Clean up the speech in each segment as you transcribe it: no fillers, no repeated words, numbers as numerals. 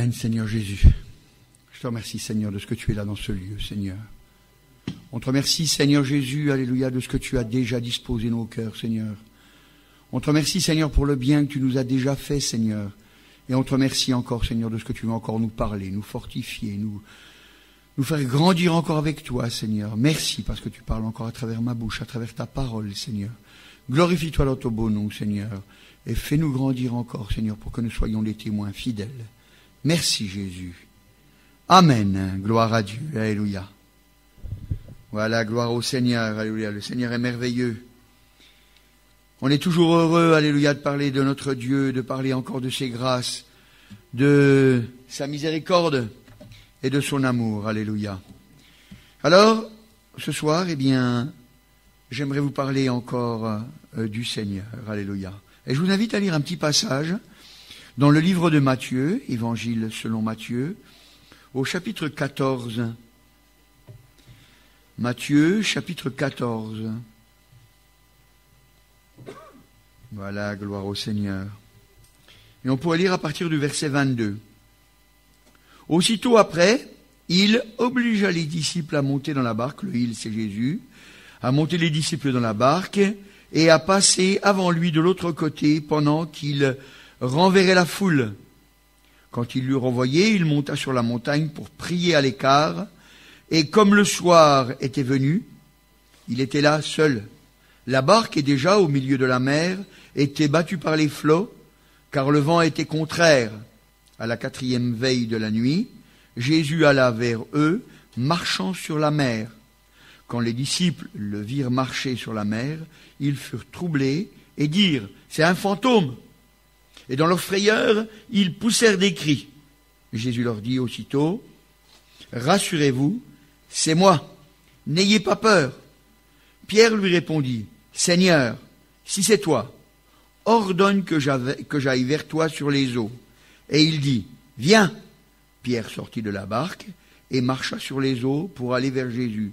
Amen, Seigneur Jésus. Je te remercie, Seigneur, de ce que tu es là dans ce lieu, Seigneur. On te remercie, Seigneur Jésus, alléluia, de ce que tu as déjà disposé nos cœurs, Seigneur. On te remercie, Seigneur, pour le bien que tu nous as déjà fait, Seigneur. Et on te remercie encore, Seigneur, de ce que tu veux encore nous parler, nous fortifier, nous faire grandir encore avec toi, Seigneur. Merci parce que tu parles encore à travers ma bouche, à travers ta parole, Seigneur. Glorifie-toi dans ton beau nom, Seigneur. Et fais-nous grandir encore, Seigneur, pour que nous soyons des témoins fidèles. Merci, Jésus. Amen. Gloire à Dieu. Alléluia. Voilà, gloire au Seigneur. Alléluia. Le Seigneur est merveilleux. On est toujours heureux, alléluia, de parler de notre Dieu, de parler encore de ses grâces, de sa miséricorde et de son amour. Alléluia. Alors, ce soir, eh bien, j'aimerais vous parler encore du Seigneur. Alléluia. Et je vous invite à lire un petit passage dans le livre de Matthieu, Évangile selon Matthieu, au chapitre 14. Matthieu, chapitre 14. Voilà, gloire au Seigneur. Et on pourrait lire à partir du verset 22. Aussitôt après, il obligea les disciples à monter dans la barque, le il c'est Jésus, à monter les disciples dans la barque et à passer avant lui de l'autre côté pendant qu'il renverrait la foule. Quand il l'eut renvoyé, il monta sur la montagne pour prier à l'écart, et comme le soir était venu, il était là seul. La barque est déjà au milieu de la mer, était battue par les flots, car le vent était contraire. À la 4e veille de la nuit, Jésus alla vers eux, marchant sur la mer. Quand les disciples le virent marcher sur la mer, ils furent troublés et dirent « C'est un fantôme !» Et dans leur frayeur, ils poussèrent des cris. Jésus leur dit aussitôt « Rassurez-vous, c'est moi, n'ayez pas peur. » Pierre lui répondit « Seigneur, si c'est toi, ordonne que j'aille vers toi sur les eaux. » Et il dit « Viens !» Pierre sortit de la barque et marcha sur les eaux pour aller vers Jésus.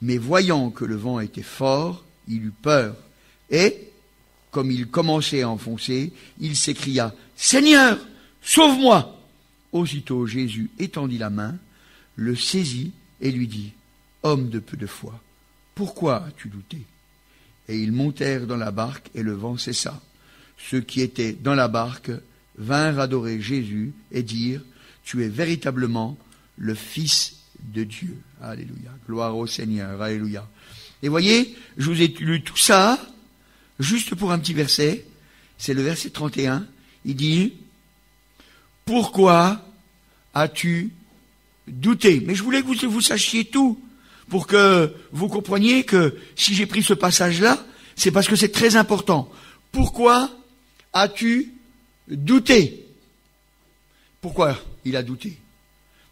Mais voyant que le vent était fort, il eut peur. Et, comme il commençait à enfoncer, il s'écria « Seigneur, sauve-moi !» Aussitôt Jésus étendit la main, le saisit et lui dit « Homme de peu de foi, pourquoi as-tu douté ?» Et ils montèrent dans la barque et le vent cessa. Ceux qui étaient dans la barque vinrent adorer Jésus et dire « Tu es véritablement le Fils de Dieu. » Alléluia. Gloire au Seigneur. Alléluia. Et voyez, je vous ai lu tout ça, juste pour un petit verset. C'est le verset 31. Il dit « Pourquoi as-tu douté ?» Mais je voulais que vous sachiez tout, pour que vous compreniez que si j'ai pris ce passage-là, c'est parce que c'est très important. Pourquoi as-tu douté? Pourquoi il a douté?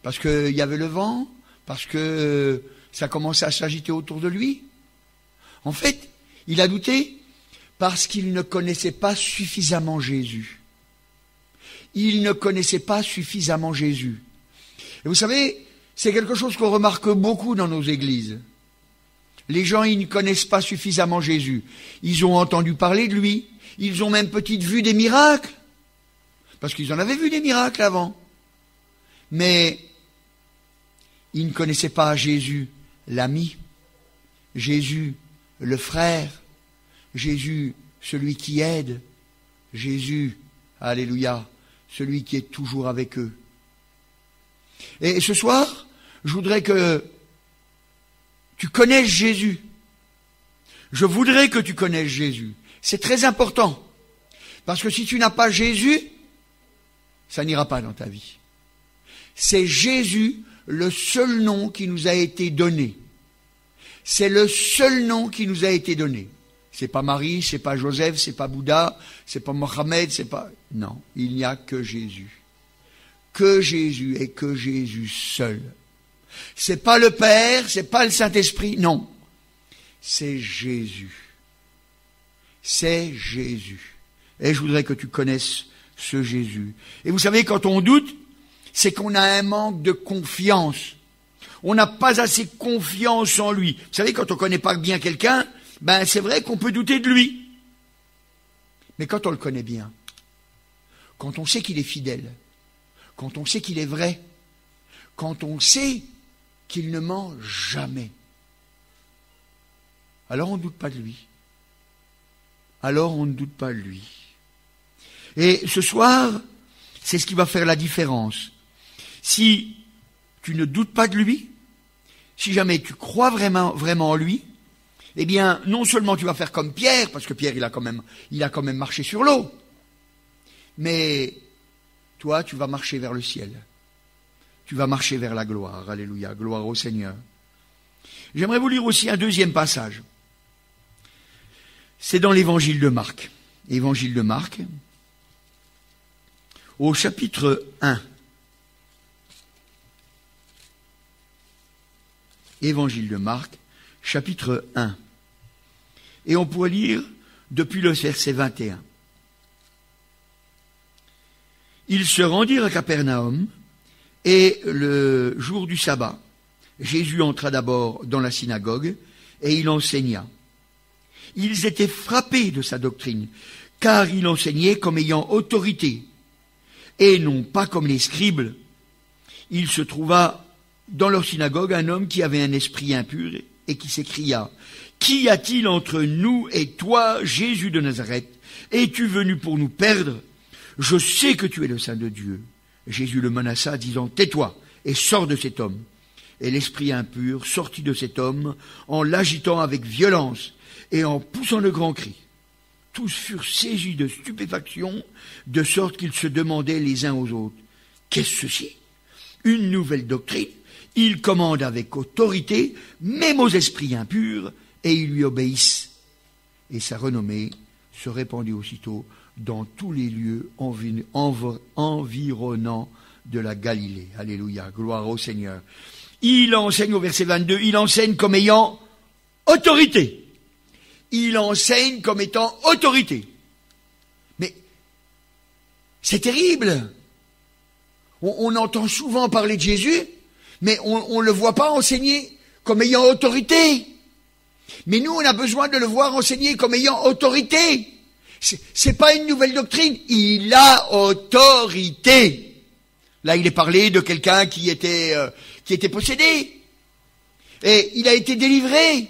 Parce qu'il y avait le vent? Parce que ça commençait à s'agiter autour de lui? En fait, il a douté parce qu'il ne connaissait pas suffisamment Jésus. Il ne connaissait pas suffisamment Jésus. Et vous savez, c'est quelque chose qu'on remarque beaucoup dans nos églises. Les gens, ils ne connaissent pas suffisamment Jésus. Ils ont entendu parler de lui. Ils ont même peut-être vu des miracles. Parce qu'ils en avaient vu des miracles avant. Mais ils ne connaissaient pas Jésus, l'ami. Jésus, le frère. Jésus, celui qui aide. Jésus, alléluia, celui qui est toujours avec eux. Et ce soir, je voudrais que tu connaisses Jésus. Je voudrais que tu connaisses Jésus. C'est très important. Parce que si tu n'as pas Jésus, ça n'ira pas dans ta vie. C'est Jésus, le seul nom qui nous a été donné. C'est le seul nom qui nous a été donné. C'est pas Marie, c'est pas Joseph, c'est pas Bouddha, c'est pas Mohamed, c'est pas... Non, il n'y a que Jésus. Que Jésus et que Jésus seul. C'est pas le Père, c'est pas le Saint-Esprit, non. C'est Jésus. C'est Jésus. Et je voudrais que tu connaisses ce Jésus. Et vous savez, quand on doute, c'est qu'on a un manque de confiance. On n'a pas assez confiance en lui. Vous savez, quand on ne connaît pas bien quelqu'un, ben c'est vrai qu'on peut douter de lui. Mais quand on le connaît bien, quand on sait qu'il est fidèle, quand on sait qu'il est vrai, quand on sait qu'il ne ment jamais, alors on ne doute pas de lui. Alors on ne doute pas de lui. Et ce soir, c'est ce qui va faire la différence. Si tu ne doutes pas de lui, si jamais tu crois vraiment en lui, eh bien, non seulement tu vas faire comme Pierre, parce que Pierre, il a quand même marché sur l'eau, mais toi, tu vas marcher vers le ciel. Tu vas marcher vers la gloire. Alléluia, gloire au Seigneur. J'aimerais vous lire aussi un deuxième passage. C'est dans l'évangile de Marc. Évangile de Marc, au chapitre 1. Évangile de Marc, chapitre 1. Et on pourrait lire depuis le verset 21. Ils se rendirent à Capernaum, et le jour du sabbat, Jésus entra d'abord dans la synagogue, et il enseigna. Ils étaient frappés de sa doctrine, car il enseignait comme ayant autorité, et non pas comme les scribes. Il se trouva dans leur synagogue un homme qui avait un esprit impur, et qui s'écria, « Qu'y a-t-il entre nous et toi, Jésus de Nazareth? Es-tu venu pour nous perdre? Je sais que tu es le Saint de Dieu. » Jésus le menaça, disant, « Tais-toi et sors de cet homme. » Et l'esprit impur sortit de cet homme en l'agitant avec violence et en poussant de grands cris. Tous furent saisis de stupéfaction, de sorte qu'ils se demandaient les uns aux autres, « Qu'est-ce ceci? Une nouvelle doctrine? Il commande avec autorité, même aux esprits impurs, et ils lui obéissent. » Et sa renommée se répandit aussitôt dans tous les lieux environnants de la Galilée. Alléluia, gloire au Seigneur. Il enseigne au verset 22, il enseigne comme ayant autorité. Il enseigne comme étant autorité. Mais c'est terrible. On entend souvent parler de Jésus, mais on ne le voit pas enseigner comme ayant autorité. Mais nous, on a besoin de le voir enseigner comme ayant autorité. C'est pas une nouvelle doctrine, il a autorité. Là, il est parlé de quelqu'un qui était possédé. Et il a été délivré.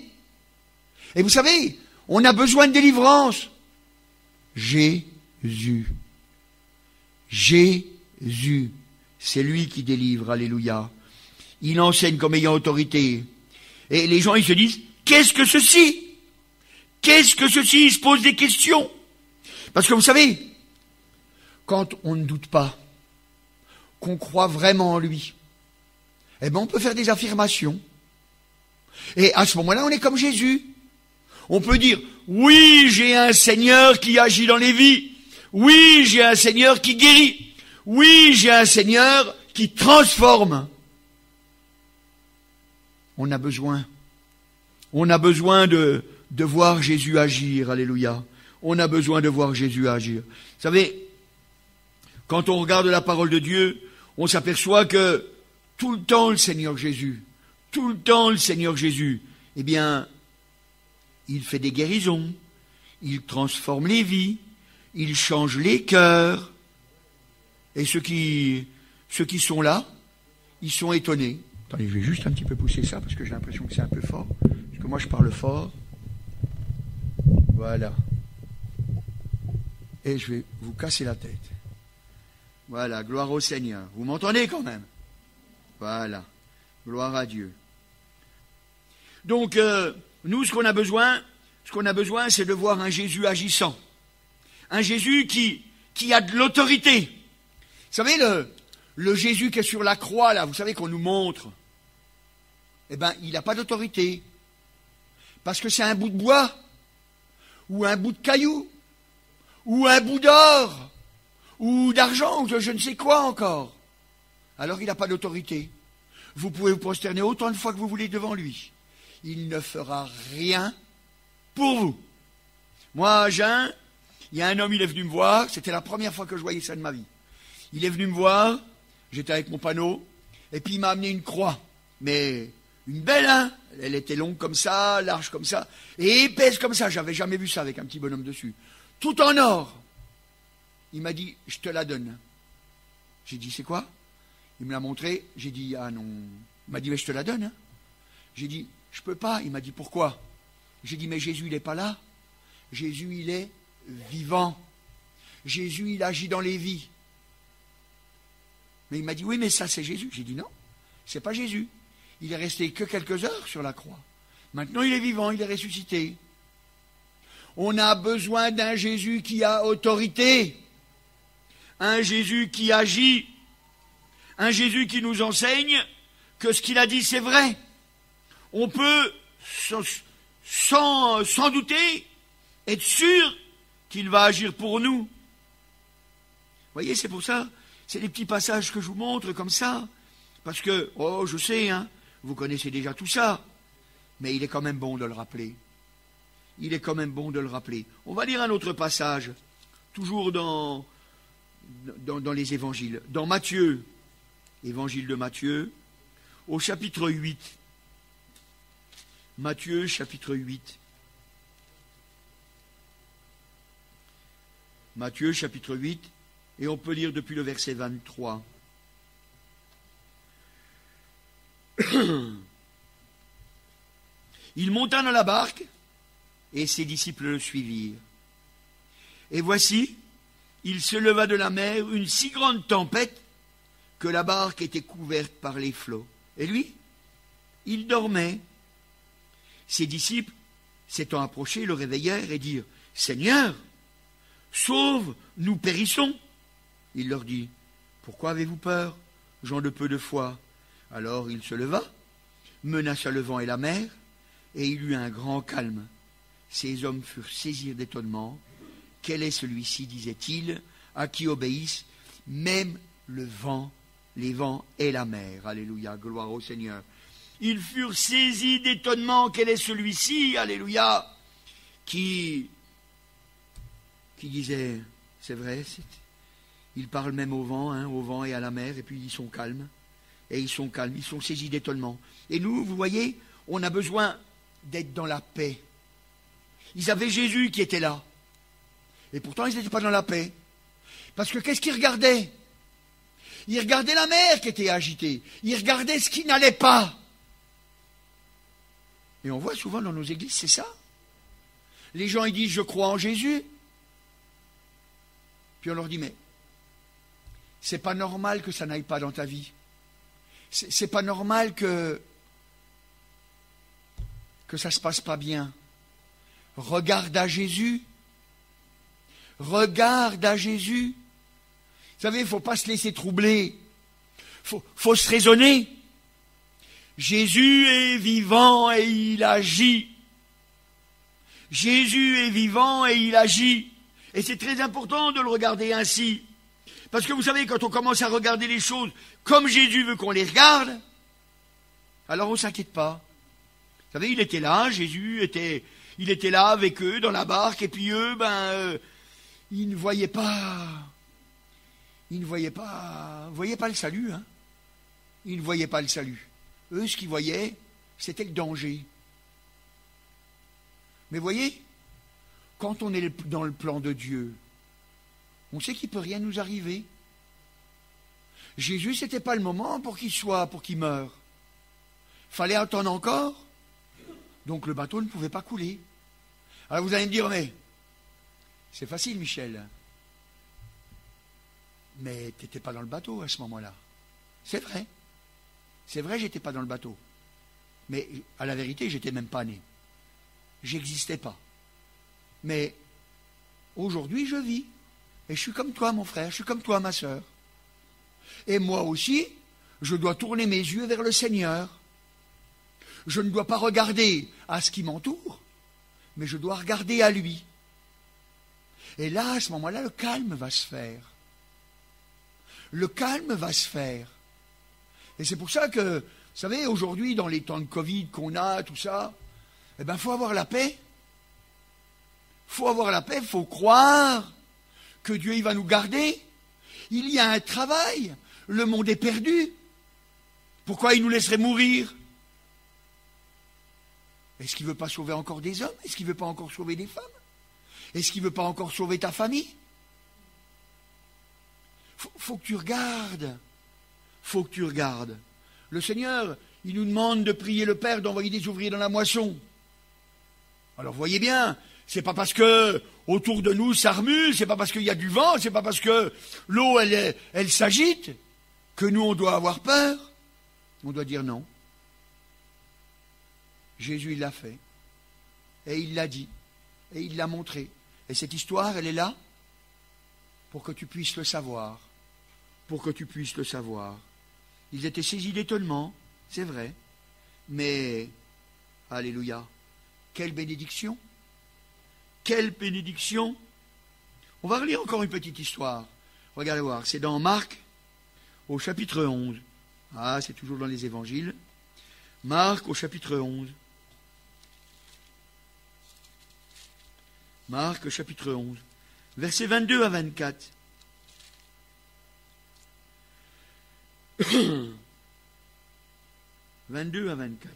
Et vous savez, on a besoin de délivrance. Jésus. Jésus. C'est lui qui délivre, alléluia. Il enseigne comme ayant autorité. Et les gens, ils se disent, qu'est-ce que ceci? Qu'est-ce que ceci? Ils se posent des questions. Parce que vous savez, quand on ne doute pas, qu'on croit vraiment en lui, eh ben on peut faire des affirmations. Et à ce moment-là, on est comme Jésus. On peut dire, oui, j'ai un Seigneur qui agit dans les vies. Oui, j'ai un Seigneur qui guérit. Oui, j'ai un Seigneur qui transforme. On a besoin de voir Jésus agir, alléluia. On a besoin de voir Jésus agir. Vous savez, quand on regarde la parole de Dieu, on s'aperçoit que tout le temps le Seigneur Jésus, eh bien, il fait des guérisons, il transforme les vies, il change les cœurs. Et ceux qui sont là, ils sont étonnés. Attendez, je vais juste un petit peu pousser ça parce que j'ai l'impression que c'est un peu fort. Parce que moi je parle fort. Voilà. Et je vais vous casser la tête. Voilà, gloire au Seigneur. Vous m'entendez quand même? Voilà, gloire à Dieu. Donc, nous, ce qu'on a besoin, c'est de voir un Jésus agissant. Un Jésus qui a de l'autorité. Vous savez, le Jésus qui est sur la croix, là, vous savez qu'on nous montre, eh ben, il n'a pas d'autorité. Parce que c'est un bout de bois, ou un bout de caillou, ou un bout d'or, ou d'argent, ou de je ne sais quoi encore. Alors il n'a pas d'autorité. Vous pouvez vous prosterner autant de fois que vous voulez devant lui. Il ne fera rien pour vous. Moi, Jean, il y a un homme, il est venu me voir, c'était la première fois que je voyais ça de ma vie. Il est venu me voir, j'étais avec mon panneau, et puis il m'a amené une croix. Mais une belle, hein? Elle était longue comme ça, large comme ça, et épaisse comme ça. J'avais jamais vu ça avec un petit bonhomme dessus. Tout en or. Il m'a dit, je te la donne. J'ai dit, c'est quoi? Il me l'a montré, j'ai dit, ah non. Il m'a dit, mais je te la donne. Hein. J'ai dit, je peux pas. Il m'a dit, pourquoi? J'ai dit, mais Jésus, il n'est pas là. Jésus, il est vivant. Jésus, il agit dans les vies. Mais il m'a dit, oui, mais ça, c'est Jésus. J'ai dit, non, c'est pas Jésus. Il est resté que quelques heures sur la croix. Maintenant, il est vivant, il est ressuscité. On a besoin d'un Jésus qui a autorité. Un Jésus qui agit. Un Jésus qui nous enseigne que ce qu'il a dit, c'est vrai. On peut, sans douter, être sûr qu'il va agir pour nous. Vous voyez, c'est pour ça, c'est les petits passages que je vous montre comme ça. Parce que, oh, je sais, hein, vous connaissez déjà tout ça. Mais il est quand même bon de le rappeler. Il est quand même bon de le rappeler. On va lire un autre passage, toujours dans les évangiles. Dans Matthieu, évangile de Matthieu, au chapitre 8. Matthieu, chapitre 8. Matthieu, chapitre 8, et on peut lire depuis le verset 23. Il monta dans la barque, et ses disciples le suivirent. Et voici, il se leva de la mer une si grande tempête que la barque était couverte par les flots. Et lui, il dormait. Ses disciples, s'étant approchés, le réveillèrent et dirent, « Seigneur, sauve, nous périssons. » Il leur dit, « Pourquoi avez-vous peur, gens de peu de foi ?» Alors il se leva, menaça le vent et la mer, et il eut un grand calme. Ces hommes furent saisis d'étonnement. « Quel est celui-ci, disait-il, à qui obéissent même le vent, les vents et la mer. » Alléluia, gloire au Seigneur. Ils furent saisis d'étonnement. Quel est celui-ci, alléluia, qui disait, c'est vrai, il parle même au vent et à la mer, et puis ils sont calmes. Et ils sont calmes, ils sont saisis d'étonnement. Et nous, vous voyez, on a besoin d'être dans la paix. Ils avaient Jésus qui était là. Et pourtant, ils n'étaient pas dans la paix. Parce que qu'est-ce qu'ils regardaient? Ils regardaient la mer qui était agitée. Ils regardaient ce qui n'allait pas. Et on voit souvent dans nos églises, c'est ça. Les gens, ils disent, je crois en Jésus. Puis on leur dit, mais c'est pas normal que ça n'aille pas dans ta vie. C'est pas normal que ça se passe pas bien. Regarde à Jésus. Regarde à Jésus. Vous savez, il ne faut pas se laisser troubler. Faut se raisonner. Jésus est vivant et il agit. Jésus est vivant et il agit. Et c'est très important de le regarder ainsi. Parce que vous savez, quand on commence à regarder les choses comme Jésus veut qu'on les regarde, alors on ne s'inquiète pas. Vous savez, il était là, Jésus il était là avec eux dans la barque, et puis eux, ils ne voyaient pas. Ils ne voyaient pas le salut, hein. Ils ne voyaient pas le salut. Eux, ce qu'ils voyaient, c'était le danger. Mais voyez, quand on est dans le plan de Dieu, on sait qu'il ne peut rien nous arriver. Jésus, ce n'était pas le moment pour qu'il meure. Il fallait attendre encore. Donc le bateau ne pouvait pas couler. Alors vous allez me dire, mais c'est facile, Michel. Mais tu n'étais pas dans le bateau à ce moment-là. C'est vrai. C'est vrai, j'étais pas dans le bateau. Mais à la vérité, j'étais même pas né. J'existais pas. Mais aujourd'hui, je vis. Et je suis comme toi, mon frère, je suis comme toi, ma sœur. Et moi aussi, je dois tourner mes yeux vers le Seigneur. Je ne dois pas regarder à ce qui m'entoure, mais je dois regarder à lui. Et là, à ce moment-là, le calme va se faire. Le calme va se faire. Et c'est pour ça que, vous savez, aujourd'hui, dans les temps de Covid qu'on a, tout ça, faut avoir la paix. Faut avoir la paix, faut croire que Dieu, il va nous garder. Il y a un travail. Le monde est perdu. Pourquoi il nous laisserait mourir? Est-ce qu'il ne veut pas sauver encore des hommes? Est-ce qu'il ne veut pas encore sauver des femmes? Est-ce qu'il ne veut pas encore sauver ta famille? Faut que tu regardes. faut que tu regardes. Le Seigneur, il nous demande de prier le Père d'envoyer des ouvriers dans la moisson. Alors voyez bien, c'est pas parce que autour de nous ça remue, c'est pas parce qu'il y a du vent, c'est pas parce que l'eau elle s'agite que nous on doit avoir peur. On doit dire non. Jésus il l'a fait. Et il l'a dit. Et il l'a montré. Et cette histoire, elle est là pour que tu puisses le savoir. Pour que tu puisses le savoir. Ils étaient saisis d'étonnement, c'est vrai. Mais, alléluia, quelle bénédiction. Quelle bénédiction. On va relire encore une petite histoire. Regardez voir, c'est dans Marc, au chapitre 11. Ah, c'est toujours dans les évangiles. Marc, au chapitre 11. Marc, chapitre 11, versets 22 à 24. « 22 à 24.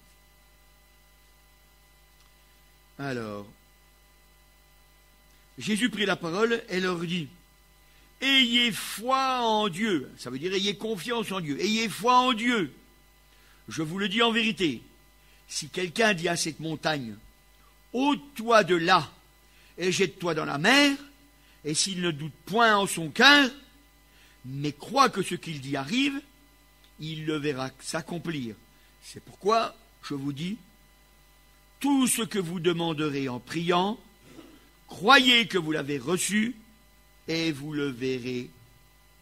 Alors, Jésus prit la parole et leur dit, « Ayez foi en Dieu. » Ça veut dire, ayez confiance en Dieu. Ayez foi en Dieu. Je vous le dis en vérité, si quelqu'un dit à cette montagne, « Ôte-toi de là, et jette-toi dans la mer, et s'il ne doute point en son cœur, mais croit que ce qu'il dit arrive, il le verra s'accomplir. C'est pourquoi, je vous dis, tout ce que vous demanderez en priant, croyez que vous l'avez reçu, et vous le verrez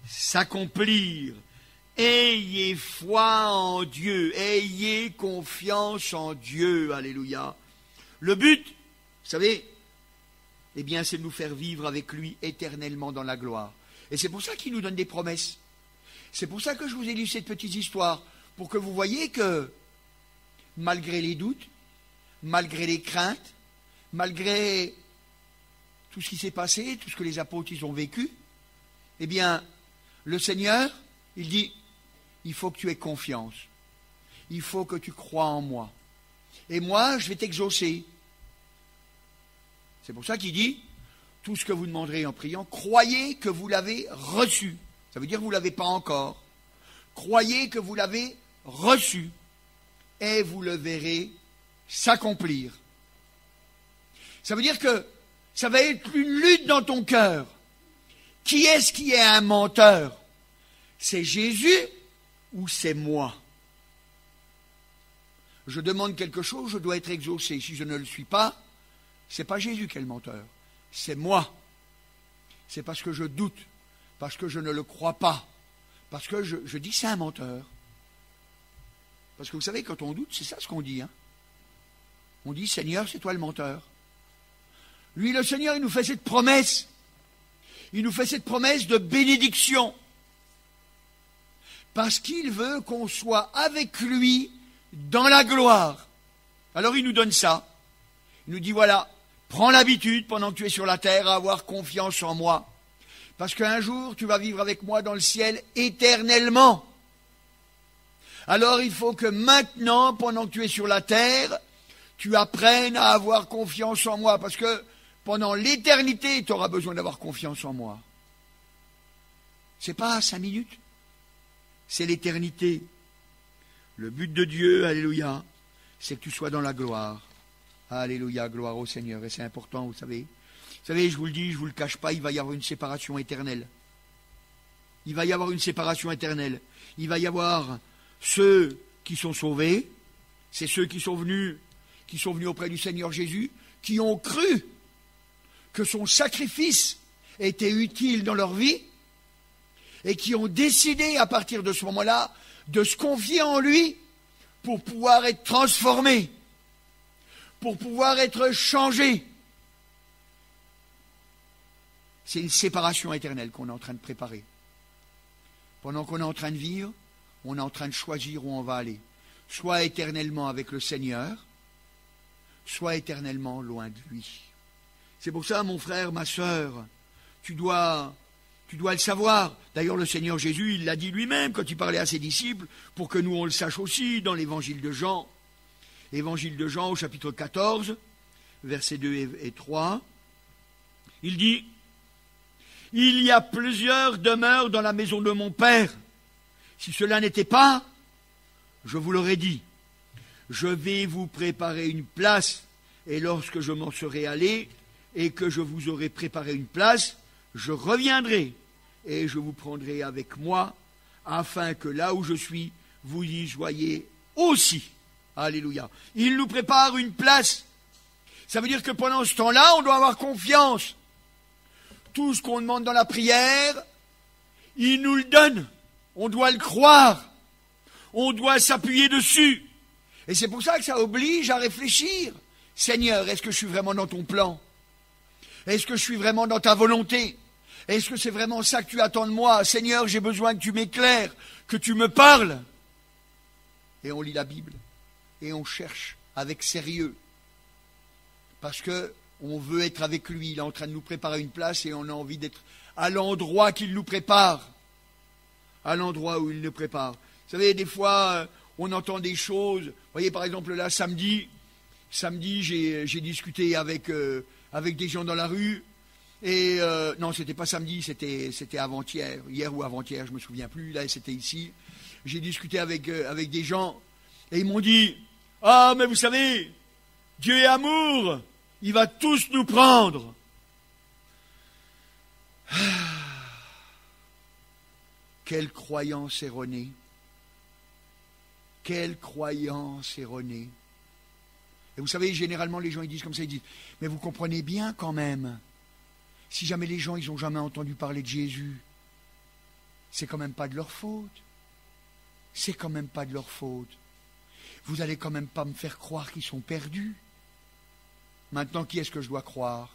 s'accomplir. Ayez foi en Dieu, ayez confiance en Dieu, alléluia. Le but, vous savez, eh bien, c'est de nous faire vivre avec lui éternellement dans la gloire. Et c'est pour ça qu'il nous donne des promesses. C'est pour ça que je vous ai lu cette petite histoire, pour que vous voyez que, malgré les doutes, malgré les craintes, malgré tout ce qui s'est passé, tout ce que les apôtres ils ont vécu, eh bien, le Seigneur, il dit, il faut que tu aies confiance. Il faut que tu crois en moi. Et moi, je vais t'exaucer. C'est pour ça qu'il dit, tout ce que vous demanderez en priant, croyez que vous l'avez reçu. Ça veut dire que vous ne l'avez pas encore. Croyez que vous l'avez reçu. Et vous le verrez s'accomplir. Ça veut dire que ça va être une lutte dans ton cœur. Qui est-ce qui est un menteur? C'est Jésus ou c'est moi? Je demande quelque chose, je dois être exaucé. Si je ne le suis pas, c'est pas Jésus qui est le menteur, c'est moi. C'est parce que je doute, parce que je ne le crois pas, parce que je dis c'est un menteur. Parce que vous savez, quand on doute, c'est ça ce qu'on dit. On dit, Seigneur, c'est toi le menteur. Lui, le Seigneur, il nous fait cette promesse. Il nous fait cette promesse de bénédiction. Parce qu'il veut qu'on soit avec lui dans la gloire. Alors il nous donne ça. Il nous dit, voilà, prends l'habitude, pendant que tu es sur la terre, à avoir confiance en moi. Parce qu'un jour, tu vas vivre avec moi dans le ciel éternellement. Alors il faut que maintenant, pendant que tu es sur la terre, tu apprennes à avoir confiance en moi. Parce que pendant l'éternité, tu auras besoin d'avoir confiance en moi. C'est pas 5 minutes. C'est l'éternité. Le but de Dieu, alléluia, c'est que tu sois dans la gloire. Alléluia, gloire au Seigneur. Et c'est important, vous savez. Vous savez, je vous le dis, je ne vous le cache pas, il va y avoir une séparation éternelle. Il va y avoir une séparation éternelle. Il va y avoir ceux qui sont sauvés, c'est ceux qui sont venus auprès du Seigneur Jésus, qui ont cru que son sacrifice était utile dans leur vie, et qui ont décidé à partir de ce moment-là de se confier en lui pour pouvoir être transformés, pour pouvoir être changés. C'est une séparation éternelle qu'on est en train de préparer. Pendant qu'on est en train de vivre, on est en train de choisir où on va aller. Soit éternellement avec le Seigneur, soit éternellement loin de lui. C'est pour ça, mon frère, ma sœur, tu dois le savoir. D'ailleurs, le Seigneur Jésus, il l'a dit lui-même quand il parlait à ses disciples, pour que nous on le sache aussi dans l'évangile de Jean. Évangile de Jean au chapitre 14, versets 2 et 3. Il dit, « Il y a plusieurs demeures dans la maison de mon Père. Si cela n'était pas, je vous l'aurais dit, je vais vous préparer une place, et lorsque je m'en serai allé, et que je vous aurai préparé une place, je reviendrai, et je vous prendrai avec moi, afin que là où je suis, vous y soyez aussi. Alléluia. Il nous prépare une place. Ça veut dire que pendant ce temps-là, on doit avoir confiance. Tout ce qu'on demande dans la prière, il nous le donne. On doit le croire. On doit s'appuyer dessus. Et c'est pour ça que ça oblige à réfléchir. Seigneur, est-ce que je suis vraiment dans ton plan? Est-ce que je suis vraiment dans ta volonté? Est-ce que c'est vraiment ça que tu attends de moi? Seigneur, j'ai besoin que tu m'éclaires, que tu me parles. Et on lit la Bible. Et on cherche avec sérieux. Parce que on veut être avec lui. Il est en train de nous préparer une place et on a envie d'être à l'endroit qu'il nous prépare. À l'endroit où il nous prépare. Vous savez, des fois, on entend des choses. Vous voyez, par exemple, là, samedi, j'ai discuté avec des gens dans la rue. Et non, c'était pas samedi, c'était avant-hier. Hier ou avant-hier, je me souviens plus. Là, c'était ici. J'ai discuté avec des gens. Et ils m'ont dit, « Ah, mais vous savez, Dieu est amour. Il va tous nous prendre. » Quelle croyance erronée. Quelle croyance erronée. Et vous savez, généralement, les gens ils disent comme ça, ils disent, mais vous comprenez bien quand même, si jamais les gens ils n'ont jamais entendu parler de Jésus, c'est quand même pas de leur faute. C'est quand même pas de leur faute. Vous allez quand même pas me faire croire qu'ils sont perdus. Maintenant, qui est-ce que je dois croire?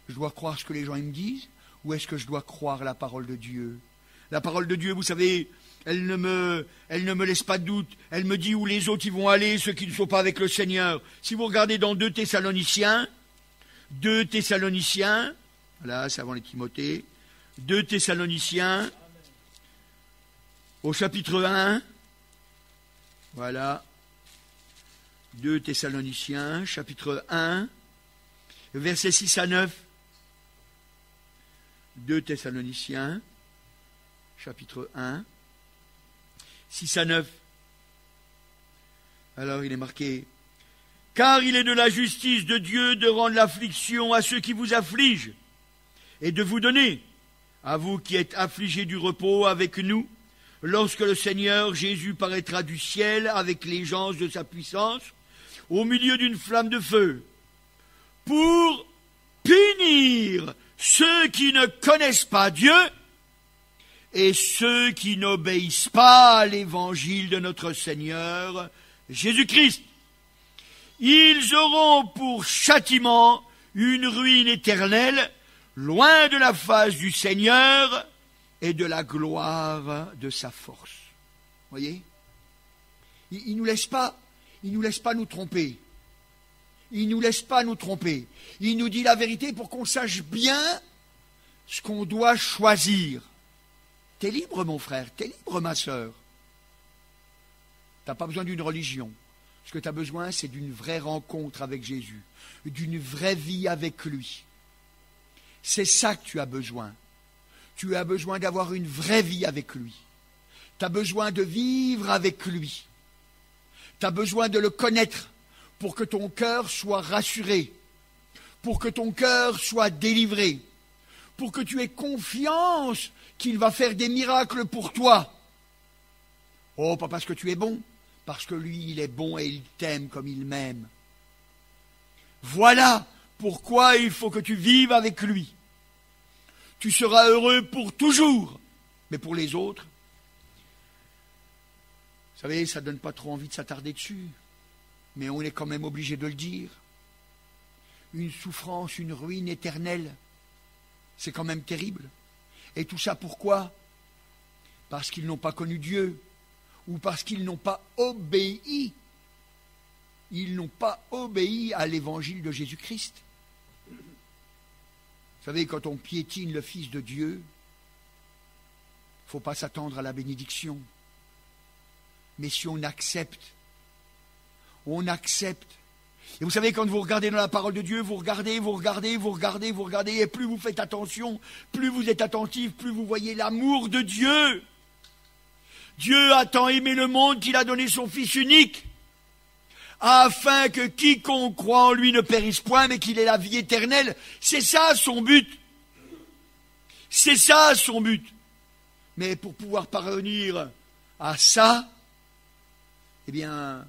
Je dois croire ce que les gens ils me disent, ou est-ce que je dois croire la parole de Dieu? La parole de Dieu, vous savez, elle ne me laisse pas de doute. Elle me dit où les autres ils vont aller, ceux qui ne sont pas avec le Seigneur. Si vous regardez dans 2 Thessaloniciens, voilà, c'est avant les Timothées, 2 Thessaloniciens, au chapitre 1, voilà, 2 Thessaloniciens, chapitre 1, versets 6 à 9, 2 Thessaloniciens, chapitre 1, 6 à 9. Alors il est marqué, « Car il est de la justice de Dieu de rendre l'affliction à ceux qui vous affligent, et de vous donner, à vous qui êtes affligés du repos avec nous, lorsque le Seigneur Jésus paraîtra du ciel avec les gens de sa puissance, au milieu d'une flamme de feu, pour punir ceux qui ne connaissent pas Dieu et ceux qui n'obéissent pas à l'évangile de notre Seigneur Jésus-Christ. Ils auront pour châtiment une ruine éternelle, loin de la face du Seigneur et de la gloire de sa force. » Voyez, il nous laisse pas nous tromper. Il nous laisse pas nous tromper. Il nous dit la vérité pour qu'on sache bien ce qu'on doit choisir. T'es libre, mon frère, t'es libre, ma sœur. T'as pas besoin d'une religion. Ce que tu as besoin, c'est d'une vraie rencontre avec Jésus, d'une vraie vie avec lui. C'est ça que tu as besoin. Tu as besoin d'avoir une vraie vie avec lui. Tu as besoin de vivre avec lui. Tu as besoin de le connaître pour que ton cœur soit rassuré, pour que ton cœur soit délivré, pour que tu aies confiance qu'il va faire des miracles pour toi. Oh, pas parce que tu es bon, parce que lui, il est bon et il t'aime comme il m'aime. Voilà pourquoi il faut que tu vives avec lui. Tu seras heureux pour toujours, mais pour les autres, vous savez, ça ne donne pas trop envie de s'attarder dessus, mais on est quand même obligé de le dire. Une souffrance, une ruine éternelle, c'est quand même terrible. Et tout ça pourquoi? Parce qu'ils n'ont pas connu Dieu, ou parce qu'ils n'ont pas obéi. Ils n'ont pas obéi à l'évangile de Jésus-Christ. Vous savez, quand on piétine le Fils de Dieu, il ne faut pas s'attendre à la bénédiction. Mais si on accepte, Et vous savez, quand vous regardez dans la parole de Dieu, vous regardez, et plus vous faites attention, plus vous êtes attentif, plus vous voyez l'amour de Dieu. Dieu a tant aimé le monde qu'il a donné son Fils unique, afin que quiconque croit en lui ne périsse point, mais qu'il ait la vie éternelle. C'est ça son but. C'est ça son but. Mais pour pouvoir parvenir à ça, eh bien,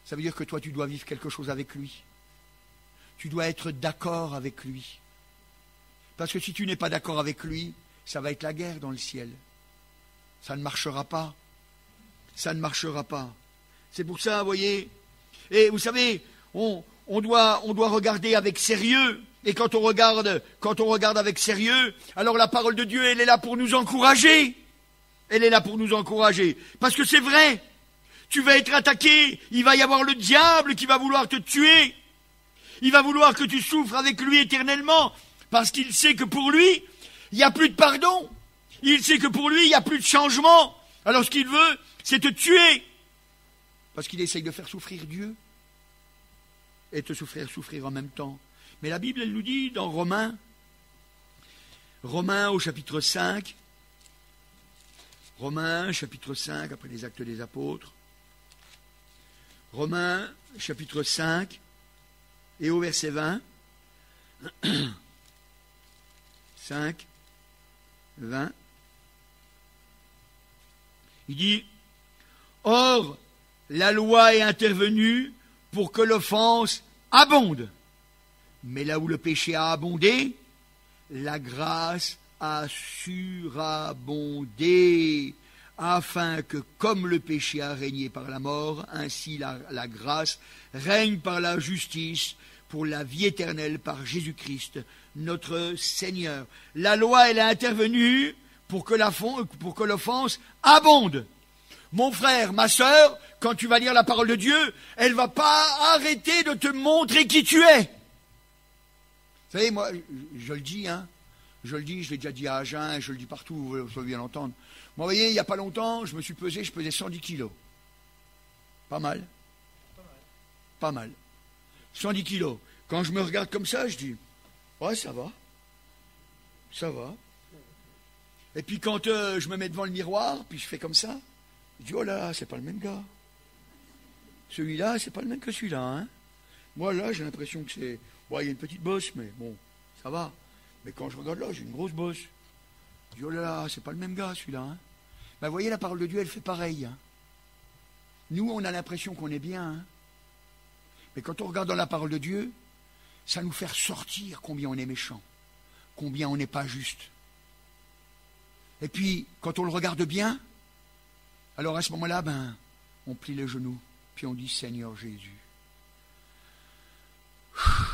ça veut dire que toi, tu dois vivre quelque chose avec lui. Tu dois être d'accord avec lui. Parce que si tu n'es pas d'accord avec lui, ça va être la guerre dans le ciel. Ça ne marchera pas. Ça ne marchera pas. C'est pour ça, vous voyez. Et vous savez, on doit regarder avec sérieux. Et quand on regarde avec sérieux, alors la parole de Dieu, elle est là pour nous encourager. Elle est là pour nous encourager. Parce que c'est vrai. Tu vas être attaqué. Il va y avoir le diable qui va vouloir te tuer. Il va vouloir que tu souffres avec lui éternellement. Parce qu'il sait que pour lui, il n'y a plus de pardon. Il sait que pour lui, il n'y a plus de changement. Alors ce qu'il veut, c'est te tuer. Parce qu'il essaye de faire souffrir Dieu. Et te souffrir en même temps. Mais la Bible, elle nous dit dans Romains au chapitre 5, Romains chapitre 5, après les Actes des Apôtres, Romains chapitre 5, et au verset 20, 5, 20, il dit, « Or, la loi est intervenue pour que l'offense abonde. Mais là où le péché a abondé, la grâce a surabondé, afin que, comme le péché a régné par la mort, ainsi la grâce règne par la justice pour la vie éternelle par Jésus-Christ, notre Seigneur. » La loi, elle est intervenue pour que l'offense abonde. Mon frère, ma sœur, quand tu vas lire la parole de Dieu, elle ne va pas arrêter de te montrer qui tu es. Vous savez, moi, je le dis, je l'ai déjà dit à Agen, je le dis partout, vous pouvez bien l'entendre. Moi, vous voyez, il n'y a pas longtemps, je pesais 110 kilos. Pas mal. Pas mal. 110 kilos. Quand je me regarde comme ça, je dis, ouais, ça va. Ça va. Et puis quand je me mets devant le miroir, puis je fais comme ça, je dis, oh là, c'est pas le même gars. Celui-là, c'est pas le même que celui-là, hein. Moi, là, j'ai l'impression que c'est... Ouais, il y a une petite bosse, mais bon, ça va. Mais quand je regarde là, j'ai une grosse bosse. Je dis, oh là là, c'est pas le même gars, celui-là, hein. Ben, vous voyez, la parole de Dieu, elle fait pareil, hein. Nous, on a l'impression qu'on est bien, hein. Mais quand on regarde dans la parole de Dieu, ça nous fait ressortir combien on est méchant, combien on n'est pas juste. Et puis, quand on le regarde bien, alors à ce moment-là, on plie les genoux, puis on dit, Seigneur Jésus,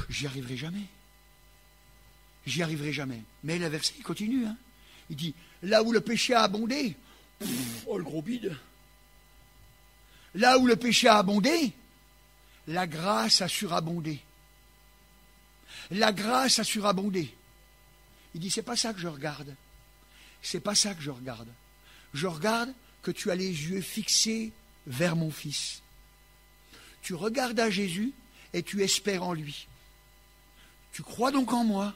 j'y arriverai jamais. J'y arriverai jamais. Mais le verset, il continue, hein. Il dit, là où le péché a abondé, oh le gros bide, là où le péché a abondé, la grâce a surabondé. La grâce a surabondé. Il dit, c'est pas ça que je regarde. C'est pas ça que je regarde. Je regarde que tu as les yeux fixés vers mon Fils. Tu regardes à Jésus et tu espères en lui. Tu crois donc en moi.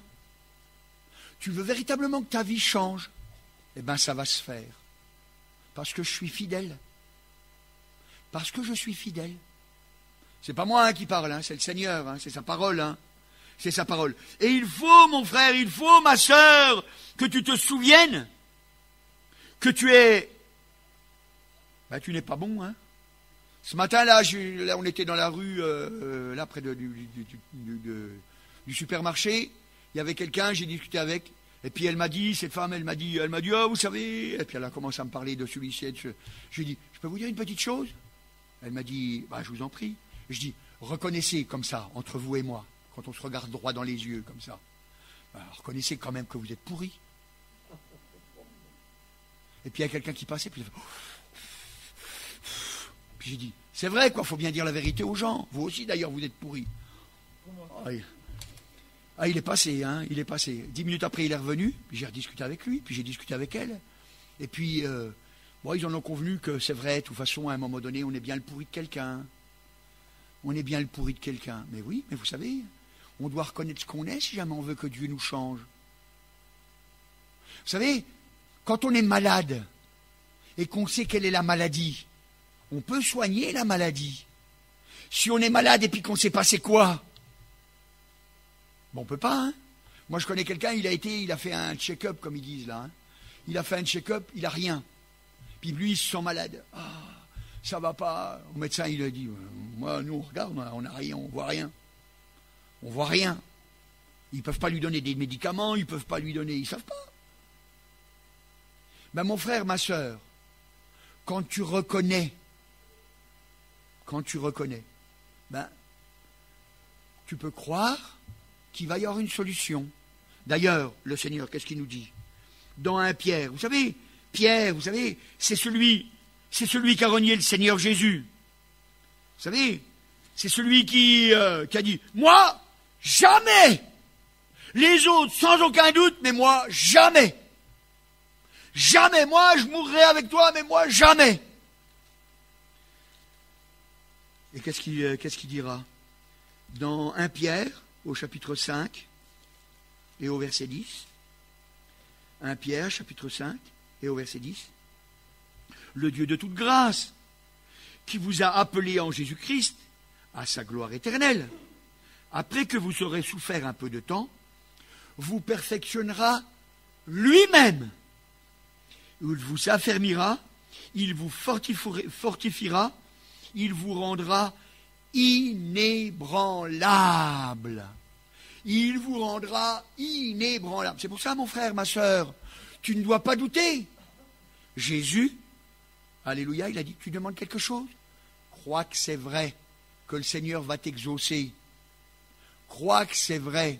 Tu veux véritablement que ta vie change. Eh bien, ça va se faire. Parce que je suis fidèle. Parce que je suis fidèle. C'est pas moi qui parle, hein, c'est le Seigneur, hein, c'est sa parole, hein. C'est sa parole. Et il faut, mon frère, il faut, ma sœur, que tu te souviennes que tu es... tu n'es pas bon, hein. Ce matin, là, on était dans la rue, là, près du supermarché. Il y avait quelqu'un, j'ai discuté avec. Et puis elle m'a dit, cette femme, elle m'a dit, oh, vous savez... Et puis elle a commencé à me parler de celui-ci. Je lui ai dit, je peux vous dire une petite chose? Elle m'a dit, je vous en prie. Je dis, reconnaissez comme ça, entre vous et moi, quand on se regarde droit dans les yeux, comme ça. Reconnaissez quand même que vous êtes pourris. Et puis il y a quelqu'un qui passait, puis il fait... Puis j'ai dit, c'est vrai, quoi, faut bien dire la vérité aux gens. Vous aussi, d'ailleurs, vous êtes pourris. Il est passé, hein, il est passé. 10 minutes après, il est revenu, puis j'ai rediscuté avec lui, puis j'ai discuté avec elle. Et puis, ils en ont convenu que c'est vrai, de toute façon, à un moment donné, on est bien le pourri de quelqu'un. On est bien le pourri de quelqu'un. Mais oui, mais vous savez, on doit reconnaître ce qu'on est si jamais on veut que Dieu nous change. Vous savez, quand on est malade, et qu'on sait quelle est la maladie, on peut soigner la maladie. Si on est malade et puis qu'on ne sait pas c'est quoi, bon, on ne peut pas, hein. Moi, je connais quelqu'un, il a fait un check-up, comme ils disent là. Hein. Il a fait un check-up, il n'a rien. Puis lui, il se sent malade. Ah, ça va pas. Au médecin, il a dit, moi, nous, on regarde, on n'a rien, on voit rien. On voit rien. Ils ne peuvent pas lui donner des médicaments, ils ne peuvent pas lui donner, ils ne savent pas. Ben, mon frère, ma soeur, quand tu reconnais, ben, tu peux croire qu'il va y avoir une solution. D'ailleurs, le Seigneur, qu'est-ce qu'il nous dit? Dans 1 Pierre, vous savez, Pierre, c'est celui qui a renié le Seigneur Jésus. Vous savez, c'est celui qui a dit, moi, jamais! Les autres, sans aucun doute, mais moi, jamais! Jamais, moi, je mourrai avec toi, mais moi, jamais! Et qu'est-ce qu'il dira? Dans 1 Pierre, au chapitre 5 et au verset 10. 1 Pierre, chapitre 5 et au verset 10. Le Dieu de toute grâce, qui vous a appelé en Jésus-Christ à sa gloire éternelle, après que vous aurez souffert un peu de temps, vous perfectionnera lui-même. Il vous affermira, il vous fortifiera, il vous rendra inébranlable. Il vous rendra inébranlable. C'est pour ça, mon frère, ma soeur, tu ne dois pas douter. Jésus, alléluia, il a dit, tu demandes quelque chose? Crois que c'est vrai, que le Seigneur va t'exaucer. Crois que c'est vrai.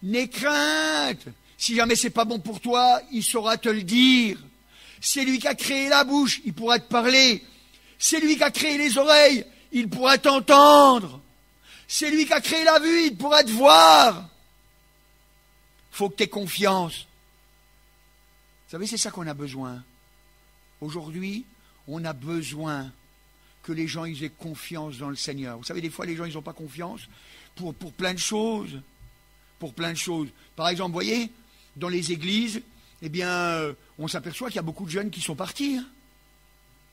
N'aie crainte. Si jamais c'est pas bon pour toi, il saura te le dire. C'est lui qui a créé la bouche, il pourra te parler. C'est lui qui a créé les oreilles, il pourra t'entendre. C'est lui qui a créé la vue, il pourra te voir. Faut que tu aies confiance. Vous savez, c'est ça qu'on a besoin. Aujourd'hui, on a besoin que les gens ils aient confiance dans le Seigneur. Vous savez, des fois, les gens, ils n'ont pas confiance pour plein de choses. Pour plein de choses. Par exemple, vous voyez, dans les églises, eh bien, on s'aperçoit qu'il y a beaucoup de jeunes qui sont partis. Hein.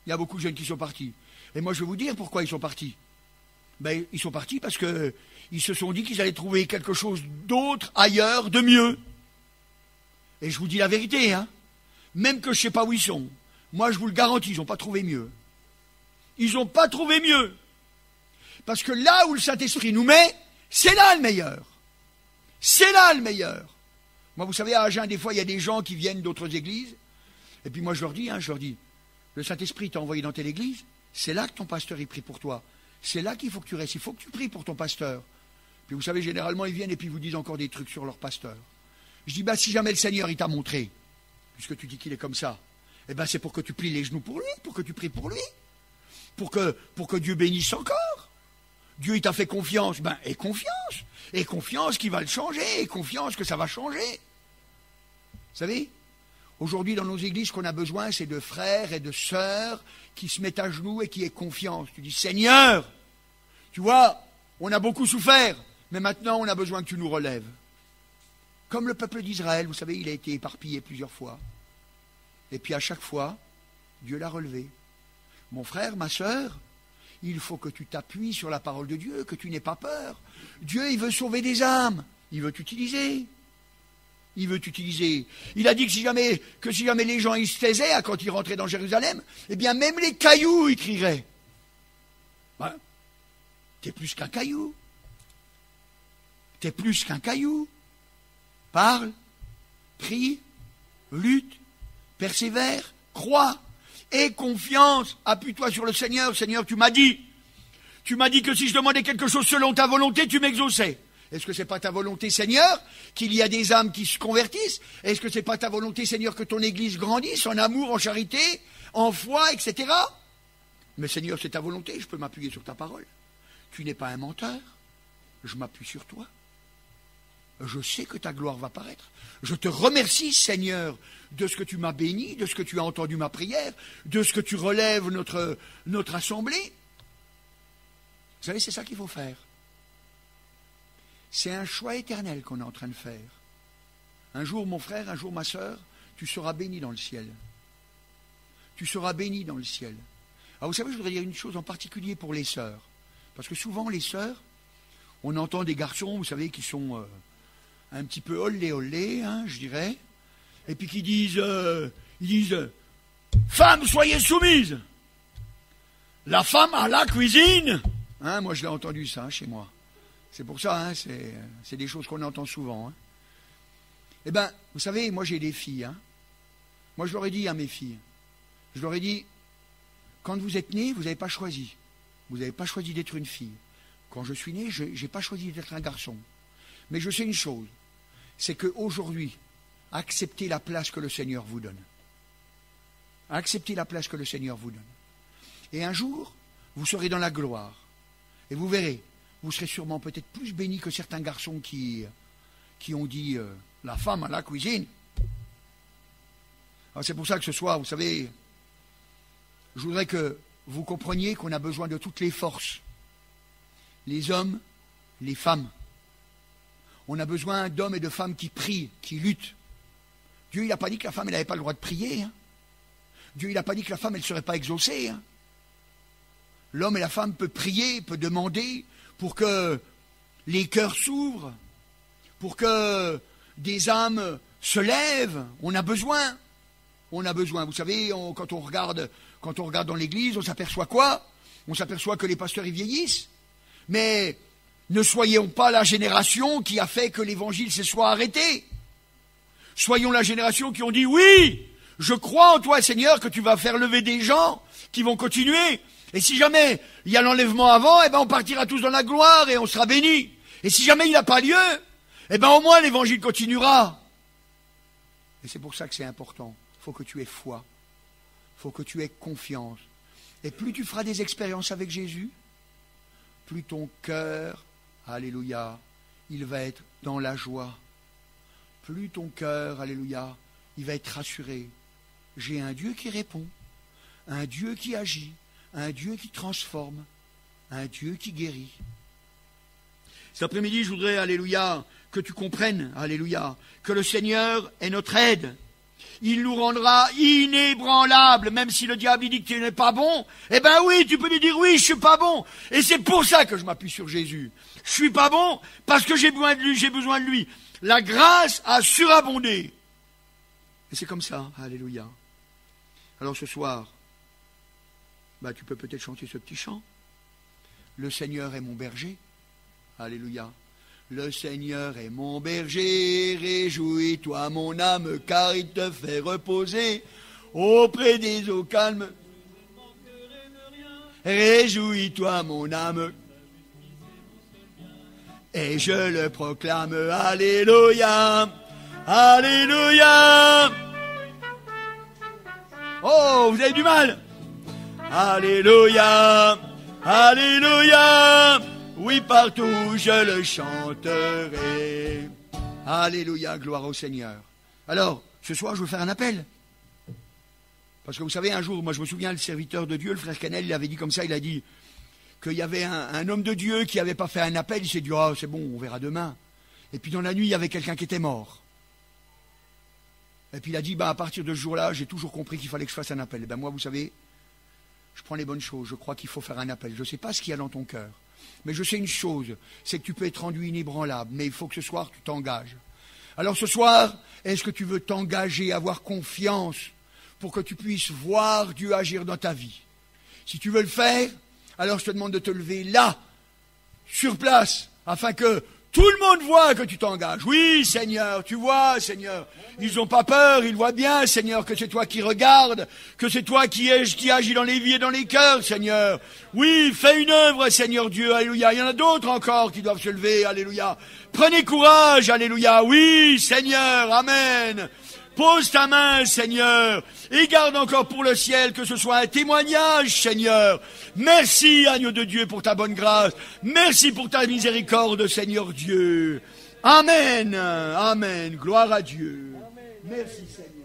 Il y a beaucoup de jeunes qui sont partis. Et moi, je vais vous dire pourquoi ils sont partis. Ben, ils sont partis parce qu'ils se sont dit qu'ils allaient trouver quelque chose d'autre, ailleurs, de mieux. Et je vous dis la vérité, hein. Même que je ne sais pas où ils sont. Moi, je vous le garantis, ils n'ont pas trouvé mieux. Ils n'ont pas trouvé mieux. Parce que là où le Saint-Esprit nous met, c'est là le meilleur. C'est là le meilleur. Moi, vous savez, à Agen, des fois, il y a des gens qui viennent d'autres églises. Et puis moi, je leur dis, le Saint-Esprit t'a envoyé dans telle église, c'est là que ton pasteur, il prie pour toi. C'est là qu'il faut que tu restes. Il faut que tu pries pour ton pasteur. Puis vous savez, généralement, ils viennent et puis ils vous disent encore des trucs sur leur pasteur. Je dis, si jamais le Seigneur, il t'a montré, puisque tu dis qu'il est comme ça, eh ben, c'est pour que tu plies les genoux pour lui, pour que tu pries pour lui, pour que Dieu bénisse encore. Dieu, il t'a fait confiance. Ben, aie confiance qu'il va le changer, aie confiance que ça va changer. Vous savez, aujourd'hui, dans nos églises, ce qu'on a besoin, c'est de frères et de sœurs qui se mettent à genoux et qui aient confiance. Tu dis, Seigneur, tu vois, on a beaucoup souffert, mais maintenant, on a besoin que tu nous relèves. Comme le peuple d'Israël, vous savez, il a été éparpillé plusieurs fois. Et puis à chaque fois, Dieu l'a relevé. Mon frère, ma sœur, il faut que tu t'appuies sur la parole de Dieu, que tu n'aies pas peur. Dieu, il veut sauver des âmes. Il veut t'utiliser. Il veut t'utiliser. Il a dit que si jamais les gens ils se taisaient quand ils rentraient dans Jérusalem, eh bien même les cailloux ils crieraient. Ben, t'es plus qu'un caillou. T'es plus qu'un caillou. Parle, prie, lutte, persévère, crois. Aie confiance, appuie-toi sur le Seigneur. Seigneur, tu m'as dit que si je demandais quelque chose selon ta volonté, tu m'exauçais. Est-ce que c'est pas ta volonté, Seigneur, qu'il y a des âmes qui se convertissent? Est-ce que c'est pas ta volonté, Seigneur, que ton Église grandisse en amour, en charité, en foi, etc. Mais Seigneur, c'est ta volonté, je peux m'appuyer sur ta parole. Tu n'es pas un menteur, je m'appuie sur toi. Je sais que ta gloire va paraître. Je te remercie, Seigneur, de ce que tu m'as béni, de ce que tu as entendu ma prière, de ce que tu relèves notre assemblée. Vous savez, c'est ça qu'il faut faire. C'est un choix éternel qu'on est en train de faire. Un jour, mon frère, un jour, ma sœur, tu seras béni dans le ciel. tu seras béni dans le ciel. Alors vous savez, je voudrais dire une chose en particulier pour les sœurs. Parce que souvent, les sœurs, on entend des garçons, vous savez, qui sont un petit peu olé, hein, je dirais, et puis qui disent, femmes, soyez soumises. La femme à la cuisine. Hein, moi, je l'ai entendu ça chez moi. C'est pour ça, hein, c'est des choses qu'on entend souvent. Hein. Eh bien, vous savez, moi, j'ai des filles. Hein. Moi, je leur ai dit à mes filles, je leur ai dit, quand vous êtes nés, vous n'avez pas choisi. Vous n'avez pas choisi d'être une fille. Quand je suis né, je n'ai pas choisi d'être un garçon. Mais je sais une chose, c'est qu'aujourd'hui, acceptez la place que le Seigneur vous donne. Acceptez la place que le Seigneur vous donne. Et un jour, vous serez dans la gloire. Et vous verrez, vous serez sûrement peut-être plus bénis que certains garçons qui ont dit la femme à la cuisine. Alors c'est pour ça que ce soir, vous savez, je voudrais que vous compreniez qu'on a besoin de toutes les forces. Les hommes, les femmes. On a besoin d'hommes et de femmes qui prient, qui luttent. Dieu, il n'a pas dit que la femme, elle n'avait pas le droit de prier. Hein. Dieu, il n'a pas dit que la femme, elle ne serait pas exaucée. Hein. L'homme et la femme peuvent prier, peuvent demander pour que les cœurs s'ouvrent, pour que des âmes se lèvent. On a besoin. On a besoin. Vous savez, quand on regarde dans l'église, on s'aperçoit quoi? On s'aperçoit que les pasteurs y vieillissent. Mais ne soyons pas la génération qui a fait que l'évangile se soit arrêté. Soyons la génération qui ont dit oui, je crois en toi, Seigneur, que tu vas faire lever des gens qui vont continuer. Et si jamais il y a l'enlèvement avant, eh ben on partira tous dans la gloire et on sera bénis. Et si jamais il n'a pas lieu, eh ben au moins l'évangile continuera. Et c'est pour ça que c'est important. Il faut que tu aies foi. Il faut que tu aies confiance. Et plus tu feras des expériences avec Jésus, plus ton cœur, alléluia, il va être dans la joie. Plus ton cœur, alléluia, il va être rassuré. J'ai un Dieu qui répond, un Dieu qui agit, un Dieu qui transforme, un Dieu qui guérit. Cet après-midi, je voudrais, alléluia, que tu comprennes, alléluia, que le Seigneur est notre aide. Il nous rendra inébranlables, même si le diable dit que tu n'es pas bon. Eh ben oui, tu peux lui dire oui, je suis pas bon. Et c'est pour ça que je m'appuie sur Jésus. Je suis pas bon parce que j'ai besoin de lui. La grâce a surabondé. Et c'est comme ça, alléluia. Alors ce soir, tu peux peut-être chanter ce petit chant. Le Seigneur est mon berger. Alléluia. Le Seigneur est mon berger, réjouis-toi mon âme, car il te fait reposer auprès des eaux calmes. Réjouis-toi mon âme, et je le proclame, alléluia, alléluia. Oh, vous avez du mal. Alléluia, alléluia. Oui, partout je le chanterai. Alléluia, gloire au Seigneur. Alors, ce soir, je veux faire un appel. Parce que vous savez, un jour, moi je me souviens, le serviteur de Dieu, le frère Canel, il avait dit comme ça, il a dit qu'il y avait un homme de Dieu qui n'avait pas fait un appel, il s'est dit, oh, c'est bon, on verra demain. Et puis dans la nuit, il y avait quelqu'un qui était mort. Et puis il a dit, à partir de ce jour-là, j'ai toujours compris qu'il fallait que je fasse un appel. Et moi, vous savez, je prends les bonnes choses, je crois qu'il faut faire un appel. Je ne sais pas ce qu'il y a dans ton cœur. Mais je sais une chose, c'est que tu peux être rendu inébranlable, mais il faut que ce soir, tu t'engages. Alors ce soir, est-ce que tu veux t'engager, avoir confiance pour que tu puisses voir Dieu agir dans ta vie? Si tu veux le faire, alors je te demande de te lever là, sur place, afin que tout le monde voit que tu t'engages. Oui, Seigneur, tu vois, Seigneur, ils n'ont pas peur, ils voient bien, Seigneur, que c'est toi qui regardes, que c'est toi qui agis dans les vies et dans les cœurs, Seigneur. Oui, fais une œuvre, Seigneur Dieu, alléluia. Il y en a d'autres encore qui doivent se lever, alléluia. Prenez courage, alléluia. Oui, Seigneur, amen. Pose ta main, Seigneur, et garde encore pour le ciel que ce soit un témoignage, Seigneur. Merci, agneau de Dieu, pour ta bonne grâce. Merci pour ta miséricorde, Seigneur Dieu. Amen, amen. Gloire à Dieu. Merci, Seigneur.